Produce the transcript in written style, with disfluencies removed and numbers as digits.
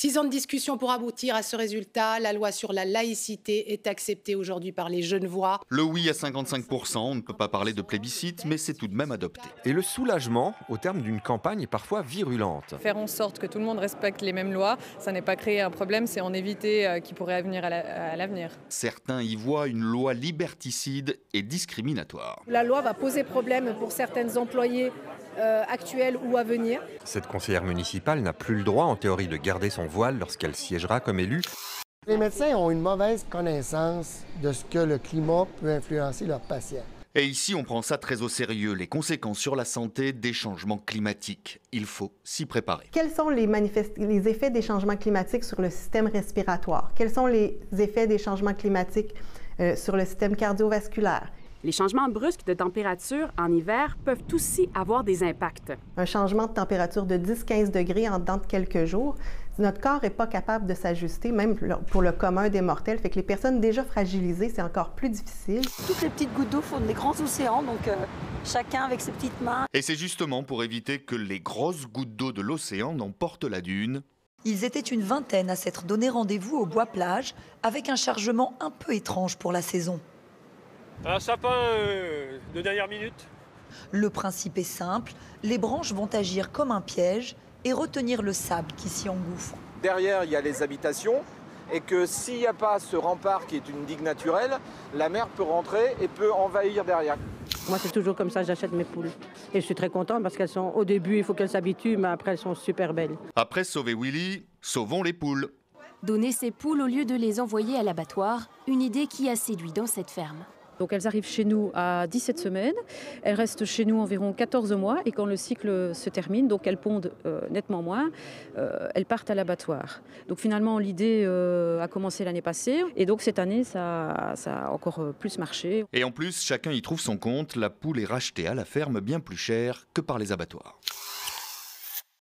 6 ans de discussion pour aboutir à ce résultat. La loi sur la laïcité est acceptée aujourd'hui par les Genevois. Le oui à 55%, on ne peut pas parler de plébiscite, mais c'est tout de même adopté. Et le soulagement au terme d'une campagne parfois virulente. Faire en sorte que tout le monde respecte les mêmes lois, ça n'est pas créer un problème, c'est en éviter qui pourrait venir à l'avenir. Certains y voient une loi liberticide et discriminatoire. La loi va poser problème pour certains employés actuels ou à venir. Cette conseillère municipale n'a plus le droit en théorie de garder son voile lorsqu'elle siégera comme élue. Les médecins ont une mauvaise connaissance de ce que le climat peut influencer leurs patients. Et ici, on prend ça très au sérieux, les conséquences sur la santé des changements climatiques. Il faut s'y préparer. Quels sont les effets des changements climatiques sur le système respiratoire? Quels sont les effets des changements climatiques sur le système cardiovasculaire? Les changements brusques de température en hiver peuvent aussi avoir des impacts. Un changement de température de 10-15 degrés en dedans de quelques jours, notre corps n'est pas capable de s'ajuster, même pour le commun des mortels. Fait que les personnes déjà fragilisées, c'est encore plus difficile. Toutes les petites gouttes d'eau font des grands océans, donc chacun avec ses petites mains. Et c'est justement pour éviter que les grosses gouttes d'eau de l'océan n'emportent la dune. Ils étaient une vingtaine à s'être donné rendez-vous au Bois-Plage, avec un chargement un peu étrange pour la saison. Un sapin de dernière minute. Le principe est simple, les branches vont agir comme un piège et retenir le sable qui s'y engouffre. Derrière, il y a les habitations et que s'il n'y a pas ce rempart qui est une digue naturelle, la mer peut rentrer et peut envahir derrière. Moi, c'est toujours comme ça que j'achète mes poules. Et je suis très contente parce qu'elles sont, au début, il faut qu'elles s'habituent, mais après, elles sont super belles. Après sauver Willy, sauvons les poules. Donner ses poules au lieu de les envoyer à l'abattoir, une idée qui a séduit dans cette ferme. Donc elles arrivent chez nous à 17 semaines, elles restent chez nous environ 14 mois et quand le cycle se termine, donc elles pondent nettement moins, elles partent à l'abattoir. Donc finalement l'idée a commencé l'année passée et donc cette année ça a encore plus marché. Et en plus, chacun y trouve son compte, la poule est rachetée à la ferme bien plus cher que par les abattoirs.